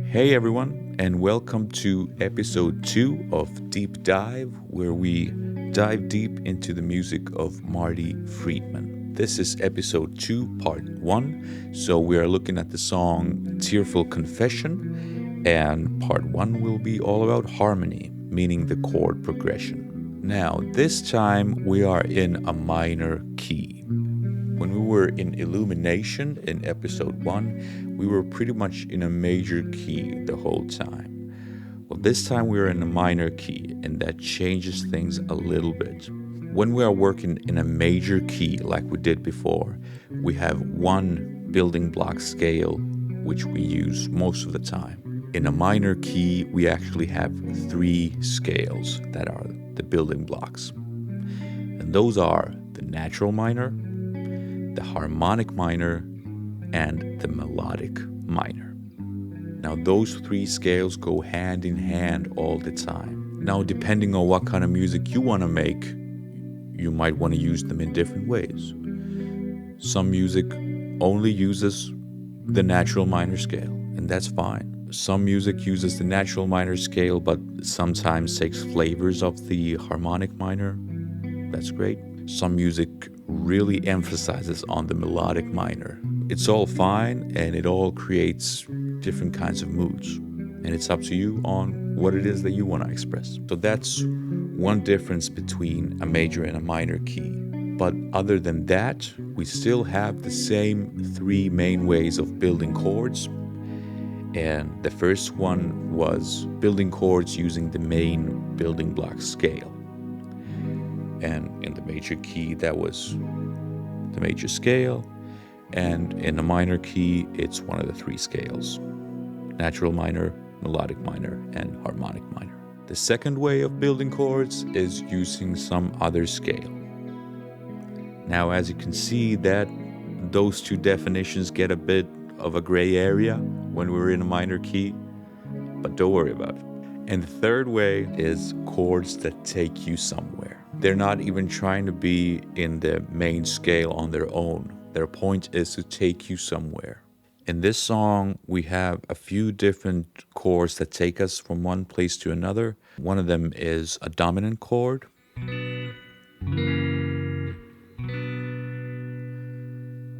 Hey everyone, and welcome to episode 2 of Deep Dive, where we dive deep into the music of Marty Friedman. This is episode 2, part 1, so we are looking at the song Tearful Confession, and part 1 will be all about harmony, meaning the chord progression. Now, this time we are in a minor key. When we were in Illumination in episode 1, we were pretty much in a major key the whole time. Well, this time we are in a minor key, and that changes things a little bit. When we are working in a major key like we did before, we have one building block scale, which we use most of the time. In a minor key, we actually have 3 scales that are the building blocks. And those are the natural minor, the harmonic minor, and the melodic minor. Now, those 3 scales go hand in hand all the time. Now, depending on what kind of music you want to make, you might want to use them in different ways. Some music only uses the natural minor scale, and that's fine. Some music uses the natural minor scale, but sometimes takes flavors of the harmonic minor. That's great. Some music really emphasizes on the melodic minor. It's all fine, and it all creates different kinds of moods. And it's up to you on what it is that you want to express. So that's one difference between a major and a minor key. But other than that, we still have the same 3 main ways of building chords. And the first one was building chords using the main building block scale. And in the major key, that was the major scale. And in the minor key, it's one of the 3 scales: natural minor, melodic minor, and harmonic minor. The second way of building chords is using some other scale. Now, as you can see, that those 2 definitions get a bit of a gray area when we're in a minor key, but don't worry about it. And the third way is chords that take you somewhere. They're not even trying to be in the main scale on their own. Their point is to take you somewhere. In this song, we have a few different chords that take us from one place to another. One of them is a dominant chord.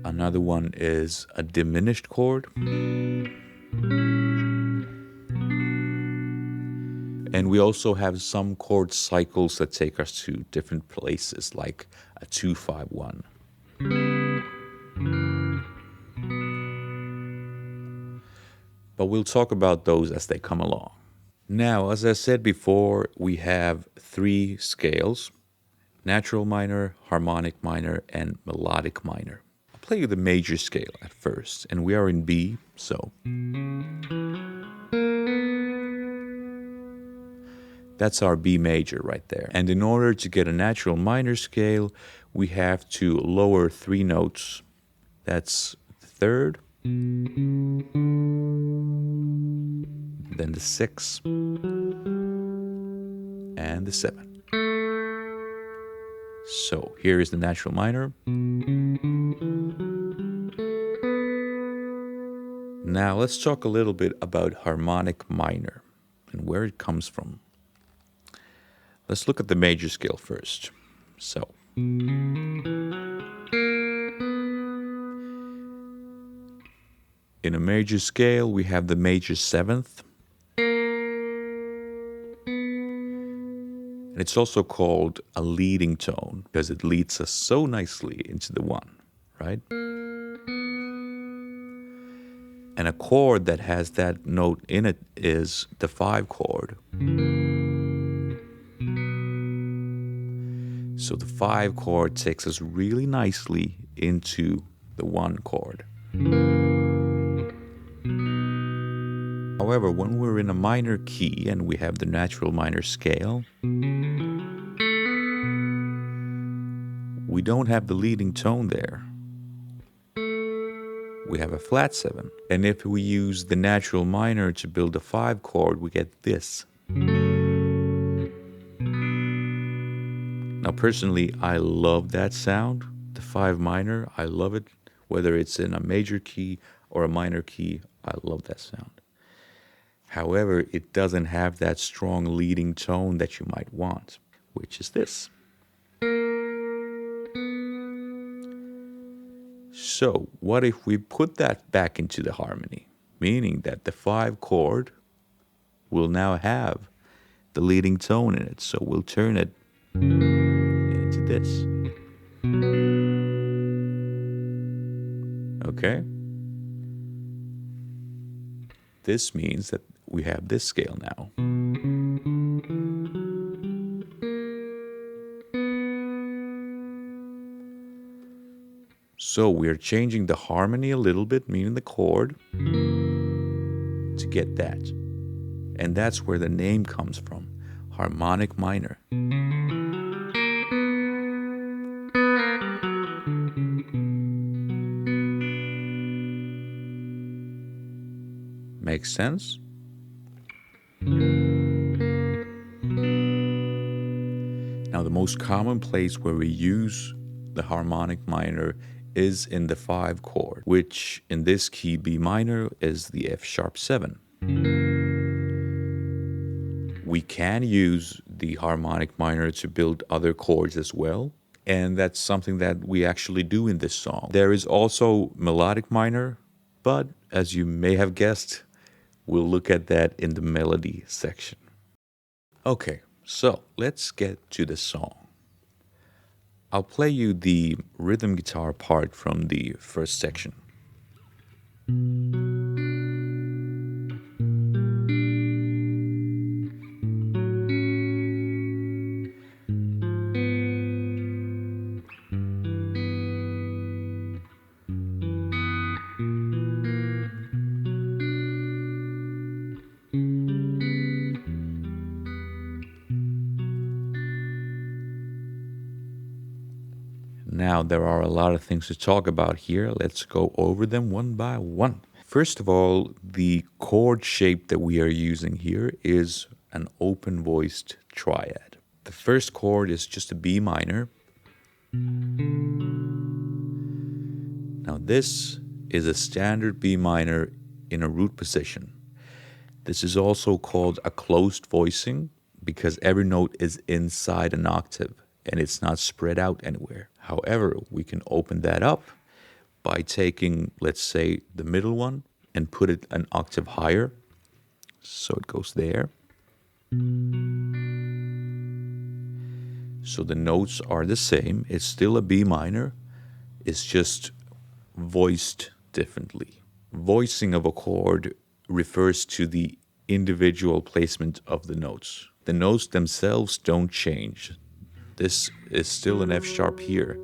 Another one is a diminished chord. And we also have some chord cycles that take us to different places, like a 2-5-1. But we'll talk about those as they come along. Now, as I said before, we have 3 scales: natural minor, harmonic minor, and melodic minor. I'll play you the major scale at first, and we are in B, so that's our B major right there. And in order to get a natural minor scale, we have to lower 3 notes. That's the 3rd, then the 6th, and the 7th. So here is the natural minor. Now let's talk a little bit about harmonic minor and where it comes from. Let's look at the major scale first. So, in a major scale, we have the major 7th. And it's also called a leading tone because it leads us so nicely into the 1, right? And a chord that has that note in it is the 5 chord. So the 5 chord takes us really nicely into the 1 chord. However, when we're in a minor key and we have the natural minor scale, we don't have the leading tone there. We have a flat 7. And if we use the natural minor to build a 5 chord, we get this. Now, personally, I love that sound, the 5 minor. I love it, whether it's in a major key or a minor key. I love that sound. However, it doesn't have that strong leading tone that you might want, which is this. So, what if we put that back into the harmony, meaning that the 5 chord will now have the leading tone in it. So we'll turn it into this. Okay? This means that we have this scale now. So we're changing the harmony a little bit, meaning the chord, to get that. And that's where the name comes from, harmonic minor. Makes sense? Now, the most common place where we use the harmonic minor is in the 5 chord, which in this key B minor is the F sharp 7. We can use the harmonic minor to build other chords as well, and that's something that we actually do in this song. There is also melodic minor, but as you may have guessed, we'll look at that in the melody section. Okay, so let's get to the song. I'll play you the rhythm guitar part from the first section. Now, there are a lot of things to talk about here. Let's go over them one by one. First of all, the chord shape that we are using here is an open-voiced triad. The first chord is just a B minor. Now, this is a standard B minor in a root position. This is also called a closed voicing because every note is inside an octave and it's not spread out anywhere. However, we can open that up by taking, let's say, the middle one and put it an octave higher. So it goes there. So the notes are the same. It's still a B minor. It's just voiced differently. Voicing of a chord refers to the individual placement of the notes. The notes themselves don't change. This is still an F sharp here,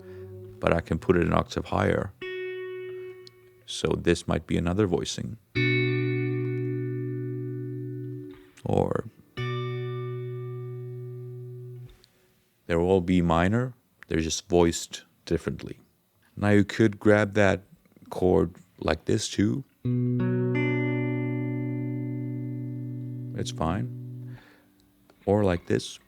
but I can put it an octave higher. So this might be another voicing. Or they're all B minor, they're just voiced differently. Now you could grab that chord like this too. It's fine. Or like this.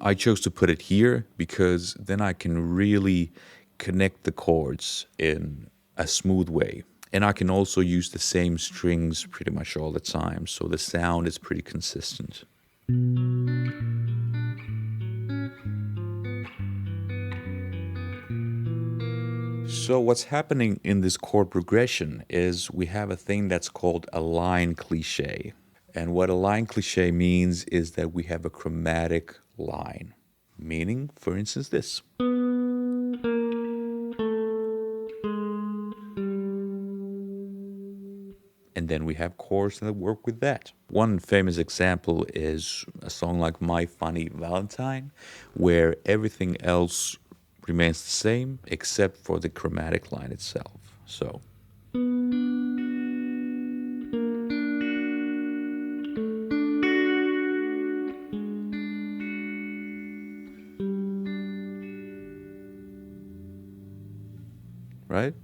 I chose to put it here because then I can really connect the chords in a smooth way. And I can also use the same strings pretty much all the time, so the sound is pretty consistent. So what's happening in this chord progression is we have a thing that's called a line cliché. And what a line cliché means is that we have a chromatic line. Meaning, for instance, this. And then we have chords that work with that. One famous example is a song like My Funny Valentine, where everything else remains the same except for the chromatic line itself. So. Right?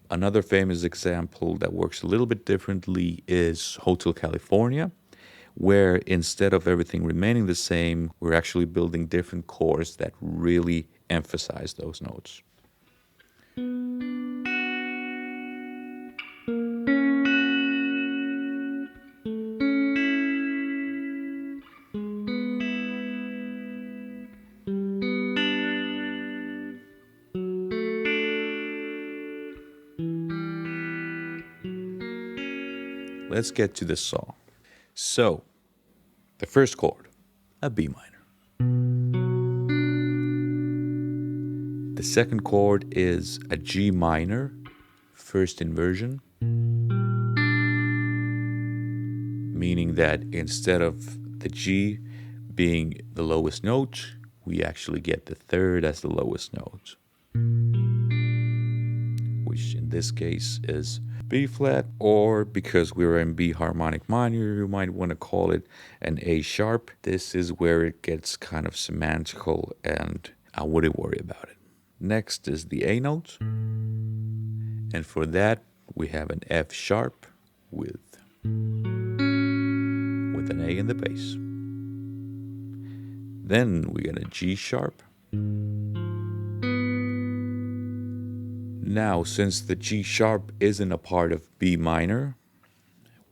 Another famous example that works a little bit differently is Hotel California, where instead of everything remaining the same, we're actually building different chords that really emphasize those notes. let's get to the song. So, the first chord, a B minor. The second chord is a G minor, first inversion, meaning that instead of the G being the lowest note, we actually get the third as the lowest note, which in this case is B flat, or because we're in B harmonic minor, you might want to call it an A sharp. This is where it gets kind of semantical, and I wouldn't worry about it. Next is the A note, and for that we have an F sharp with an A in the bass. Then we get a G sharp. Now, since the G sharp isn't a part of B minor,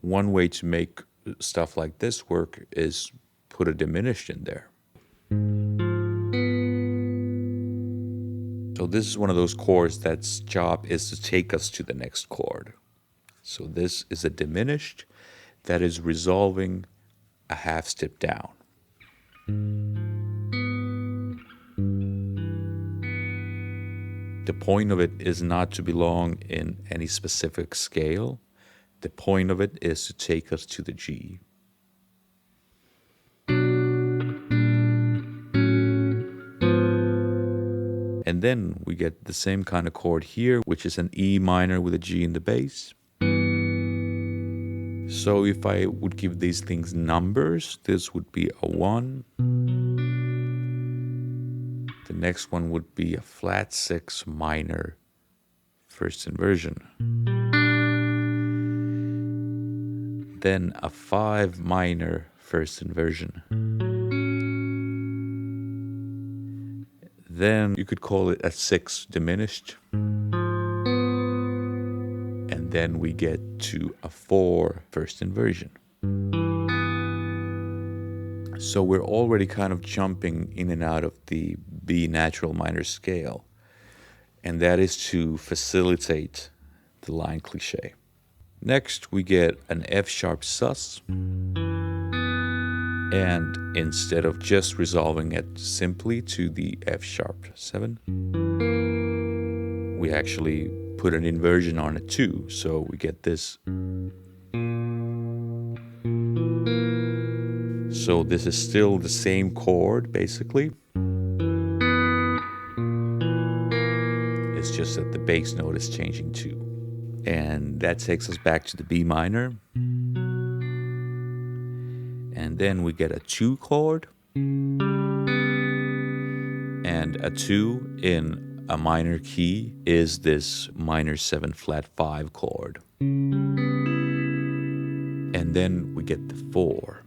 one way to make stuff like this work is put a diminished in there. So this is one of those chords that's job is to take us to the next chord. So this is a diminished that is resolving a half step down. The point of it is not to belong in any specific scale. The point of it is to take us to the G. And then we get the same kind of chord here, which is an E minor with a G in the bass. So if I would give these things numbers, this would be a 1. The next one would be a flat 6 minor first inversion. Then a 5 minor first inversion. Then you could call it a 6 diminished. And then we get to a 4 first inversion. So we're already kind of jumping in and out of the B natural minor scale. And that is to facilitate the line cliché. Next, we get an F sharp sus. And instead of just resolving it simply to the F sharp 7, we actually put an inversion on it too. So we get this. So this is still the same chord, basically. It's just that the bass note is changing too. And that takes us back to the B minor. And then we get a 2 chord. And a 2 in a minor key is this minor 7 flat 5 chord. And then we get the 4.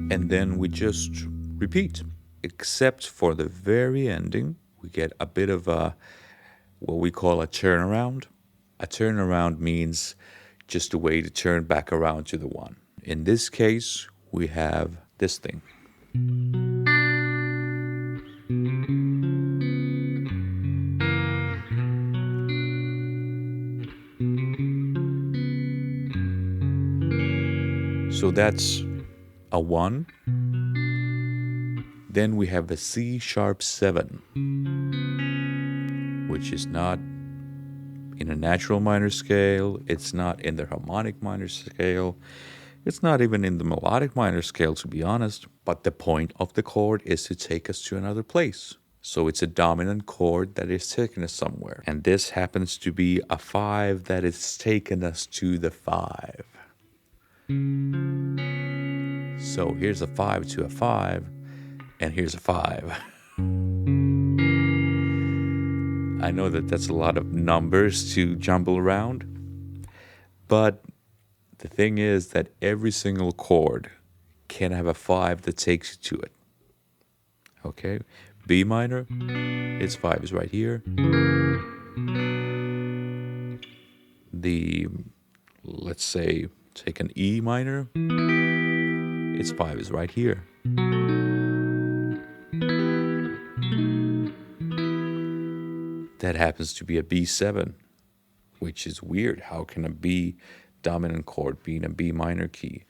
And then we just repeat, except for the very ending. We get a bit of what we call a turnaround. A turnaround means just a way to turn back around to the 1. In this case, we have this thing. So that's a 1. Then we have the C sharp 7, which is not in a natural minor scale. It's not in the harmonic minor scale. It's not even in the melodic minor scale, to be honest. But the point of the chord is to take us to another place. So it's a dominant chord that is taking us somewhere. And this happens to be a 5 that is taking us to the 5. So here's a 5 to a 5, and here's a 5. I know that that's a lot of numbers to jumble around, but the thing is that every single chord can have a 5 that takes you to it. Okay? B minor, its 5 is right here. Let's say, take an E minor, its 5 is right here. That happens to be a B7, which is weird. How can a B dominant chord be in a B minor key?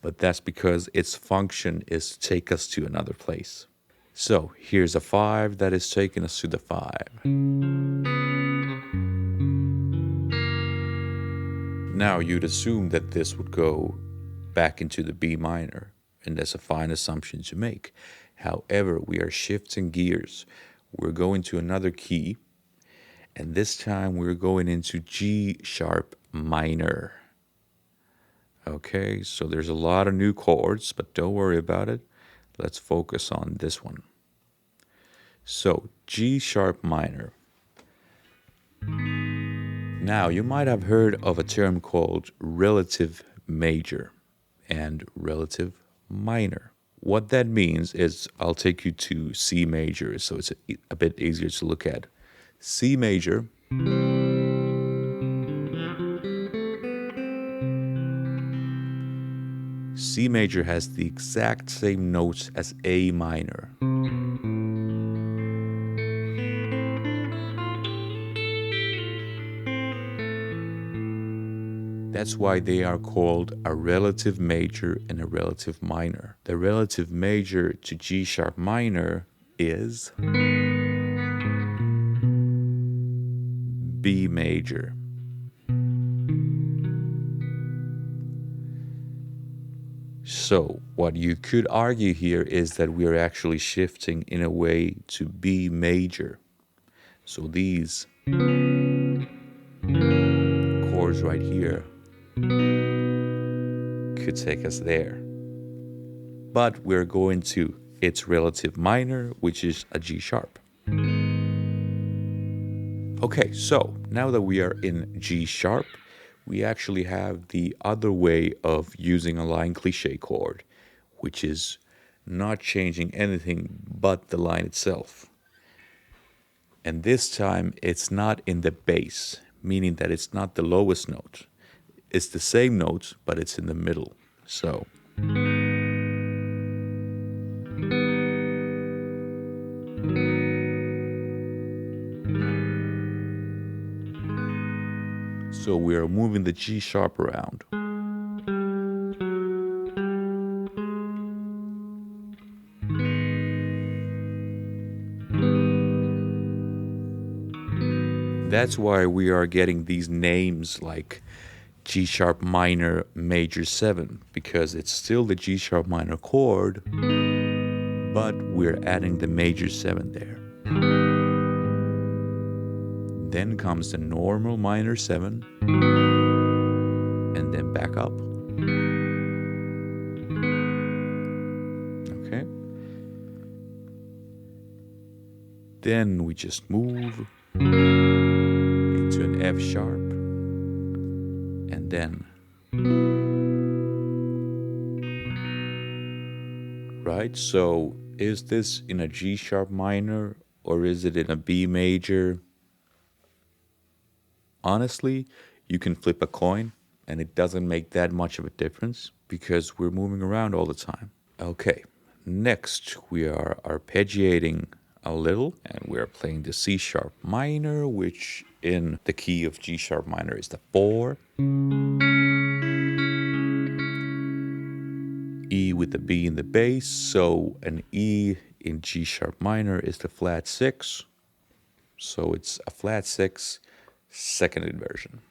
But that's because its function is to take us to another place. So here's a 5 that is taking us to the 5. Now you'd assume that this would go back into the B minor, and that's a fine assumption to make. However, we are shifting gears. We're going to another key, and this time we're going into G sharp minor. Okay, so there's a lot of new chords, but don't worry about it. Let's focus on this one. So, G sharp minor. Now, you might have heard of a term called relative major and relative minor. What that means is, I'll take you to C major, so it's a bit easier to look at. C major has the exact same notes as A minor. That's why they are called a relative major and a relative minor. The relative major to G sharp minor is B major. So what you could argue here is that we are actually shifting in a way to B major. So these chords right here could take us there. But we're going to its relative minor, which is a G sharp. Okay, so now that we are in G sharp, we actually have the other way of using a line cliché chord, which is not changing anything but the line itself. And this time it's not in the bass, meaning that it's not the lowest note. It's the same note, but it's in the middle. So we are moving the G sharp around. That's why we are getting these names like G sharp minor major 7, because it's still the G sharp minor chord, but we're adding the major 7 there. Then comes the normal minor 7, and then back up. Okay. Then we just move into an F sharp, and then right. So is this in a G sharp minor or is it in a B major? Honestly, you can flip a coin and it doesn't make that much of a difference because we're moving around all the time. Okay, next we are arpeggiating a little and we're playing the C sharp minor, which in the key of G sharp minor is the 4. E with the B in the bass, so an E in G sharp minor is the flat 6. So it's a flat 6 second inversion.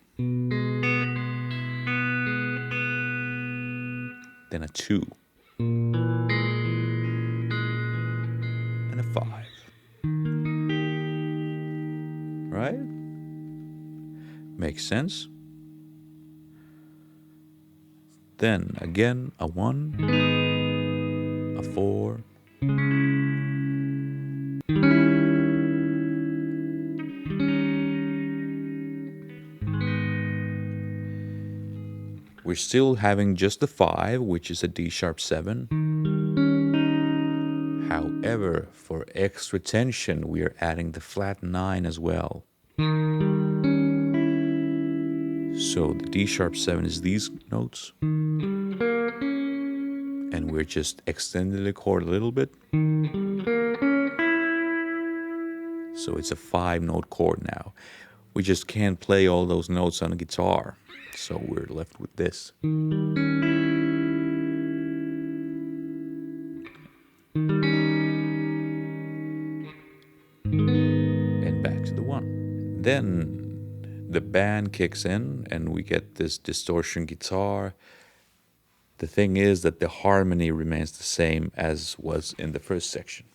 Then a 2. And a 5. Right? Makes sense. Then again a 1, a 4, we're still having just the 5, which is a D sharp 7. However, for extra tension, we are adding the flat 9 as well. So the D sharp 7 is these notes. And we're just extending the chord a little bit. So it's a 5-note chord now. we just can't play all those notes on a guitar. So we're left with this. And back to the 1. Then the band kicks in and we get this distortion guitar. The thing is that the harmony remains the same as was in the first section.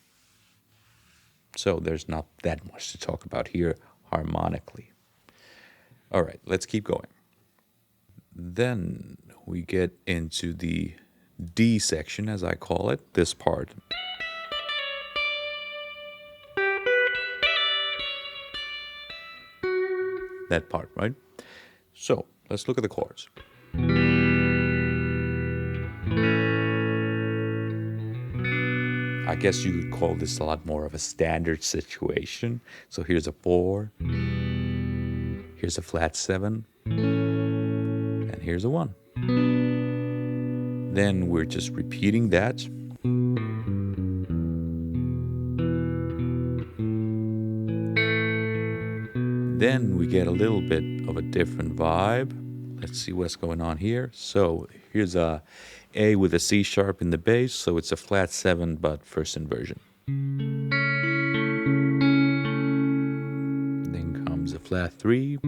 So there's not that much to talk about here harmonically. All right, let's keep going. Then we get into the D section, as I call it, this part. That part, right? So let's look at the chords. I guess you could call this a lot more of a standard situation. So here's a 4, here's a flat 7, and here's a 1. Then we're just repeating that. Then we get a little bit of a different vibe. Let's see what's going on here. So here's a A with a C sharp in the bass, so it's a flat 7 but first inversion. Then comes a flat 3.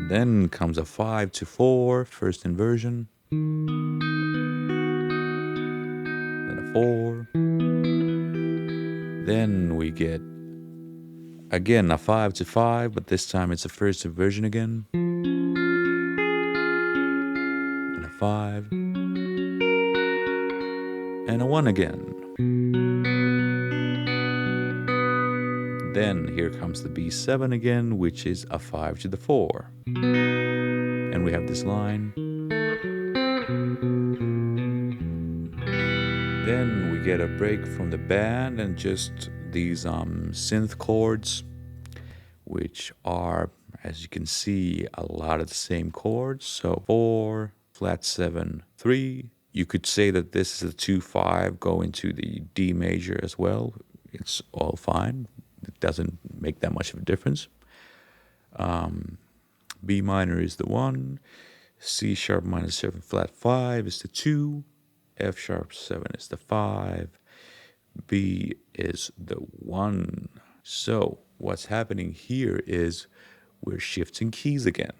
Then comes a 5 to 4, first inversion. Then a 4. Then we get again a 5 to 5, but this time it's a first inversion again. And a 5. And a 1 again. Then here comes the B7 again, which is a 5 to the 4. And we have this line. Then we get a break from the band and just these synth chords, which are, as you can see, a lot of the same chords. So 4, flat 7, 3. You could say that this is a 2-5 going to the D major as well. It's all fine. It doesn't make that much of a difference. B minor is the 1. C sharp minor 7 flat 5 is the 2. F sharp 7 is the 5. B is the 1. So what's happening here is we're shifting keys again.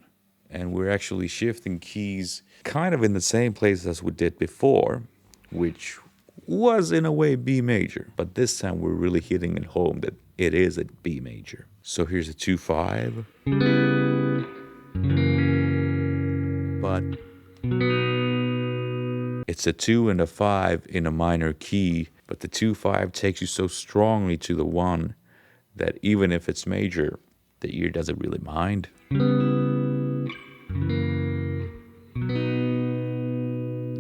And we're actually shifting keys kind of in the same place as we did before, which was in a way B major. But this time we're really hitting it home that it is a B major. So here's a 2-5. But it's a 2 and a 5 in a minor key, but the 2-5 takes you so strongly to the 1 that even if it's major, the ear doesn't really mind.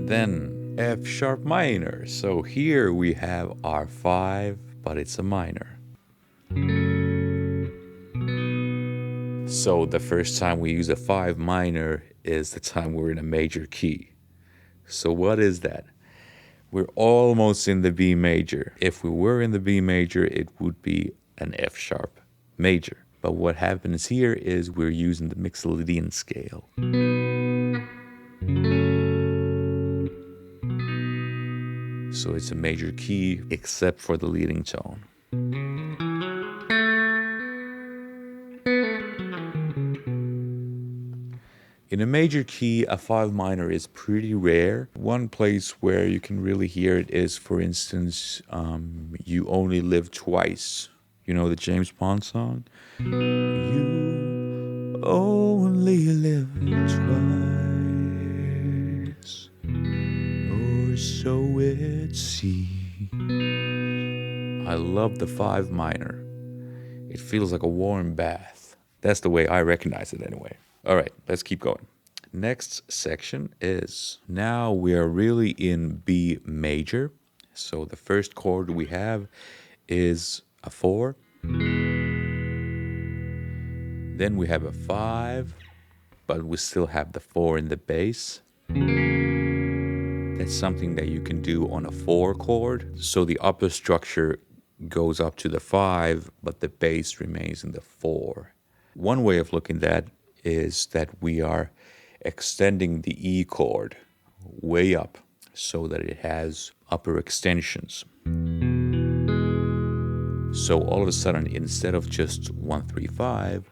Then F sharp minor. So here we have our 5, but it's a minor. So the first time we use a 5 minor is the time we're in a major key. So what is that? We're almost in the B major. If we were in the B major, it would be an F sharp major. But what happens here is we're using the Mixolydian scale. So it's a major key except for the leading tone. In a major key, a 5 minor is pretty rare. One place where you can really hear it is, for instance, You Only Live Twice. You know the James Bond song? You only live twice, or so it seems. I love the 5 minor. It feels like a warm bath. That's the way I recognize it anyway. All right, let's keep going. Next section is, now we are really in B major. So the first chord we have is a 4. Then we have a 5, but we still have the 4 in the bass. That's something that you can do on a 4 chord. So the upper structure goes up to the 5, but the bass remains in the 4. One way of looking at that is that we are extending the E chord way up so that it has upper extensions. So all of a sudden, instead of just 1, 3, 5,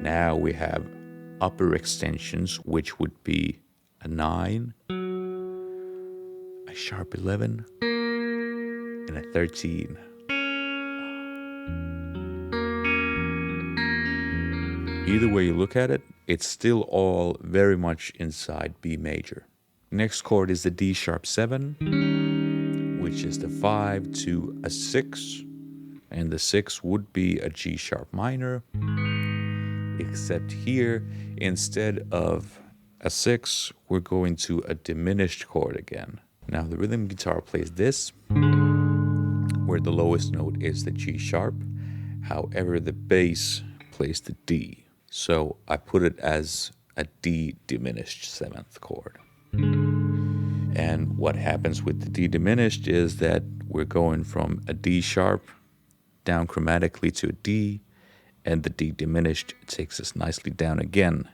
now we have upper extensions, which would be a 9, a sharp 11, and a 13. Either way you look at it, it's still all very much inside B major. Next chord is the D sharp 7, which is the 5 to a 6, and the 6 would be a G sharp minor, except here, instead of a 6, we're going to a diminished chord again. Now the rhythm guitar plays this, where the lowest note is the G sharp. However, the bass plays the D. So I put it as a D diminished 7th chord. And what happens with the D diminished is that we're going from a D sharp down chromatically to a D, and the D diminished takes us nicely down again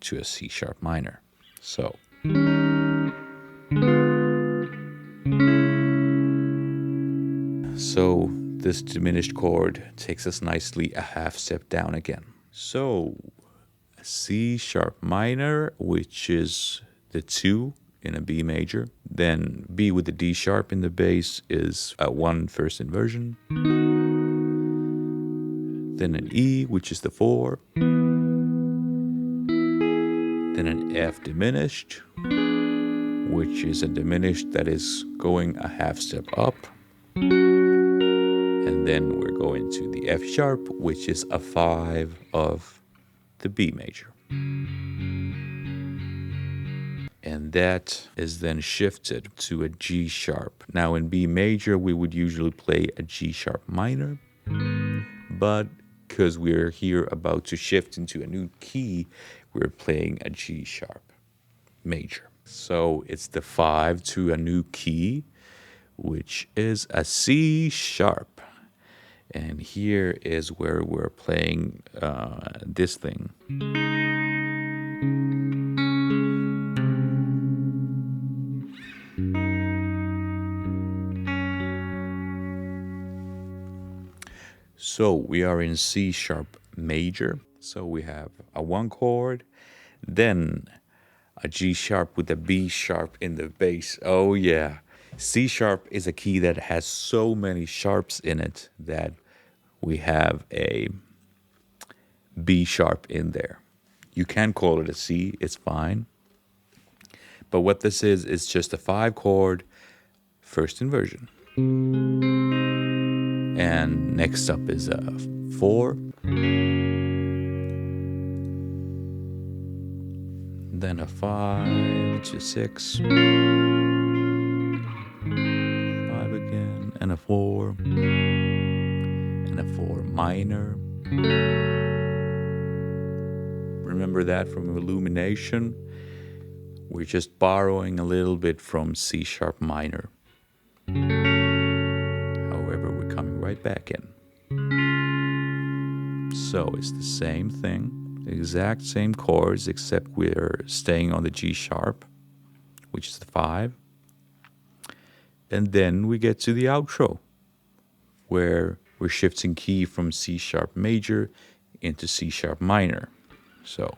to a C sharp minor. So this diminished chord takes us nicely a half step down again. So a C sharp minor, which is the 2 in a B major. Then B with the D sharp in the bass is a 1 first inversion. Then an E, which is the 4. Then an F diminished, which is a diminished that is going a half step up. And then we're going to the F sharp, which is a 5 of the B major. And that is then shifted to a G sharp. Now in B major, we would usually play a G sharp minor, but because we're here about to shift into a new key, we're playing a G sharp major. So it's the 5 to a new key, which is a C sharp. And here is where we're playing this thing. So we are in C sharp major. So we have a 1 chord, then a G sharp with a B sharp in the bass. Oh yeah. C sharp is a key that has so many sharps in it that we have a B sharp in there. You can call it a C, it's fine. But what this is just a 5 chord first inversion. And next up is a 4. Then a 5 to 6. 5 again, and a 4. And a 4 minor. Remember that from Illumination? We're just borrowing a little bit from C sharp minor. However, we're coming right back in. So it's the same thing, the exact same chords, except we're staying on the G sharp, which is the 5. And then we get to the outro, where we're shifting key from C sharp major into C sharp minor. So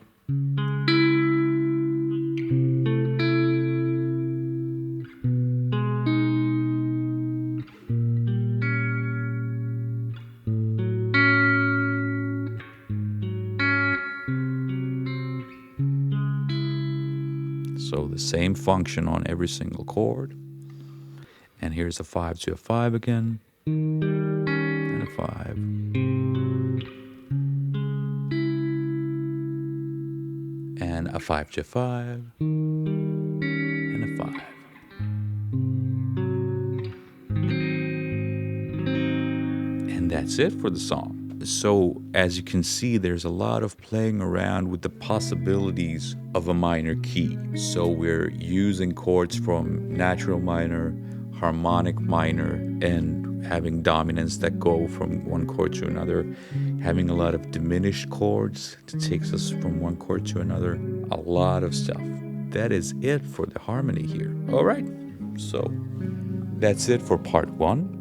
the same function on every single chord. And here's a 5 to a 5 again, and a 5. And a 5 to 5, and a 5. And that's it for the song. So as you can see, there's a lot of playing around with the possibilities of a minor key. So we're using chords from natural minor, harmonic minor and having dominants that go from one chord to another, having a lot of diminished chords that takes us from one chord to another, a lot of stuff. That is it for the harmony here. All right, so that's it for part one.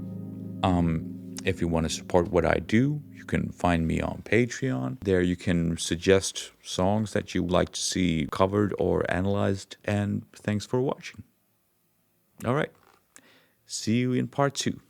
If you want to support what I do, you can find me on Patreon. There you can suggest songs that you would like to see covered or analyzed. And thanks for watching. All right. See you in part two.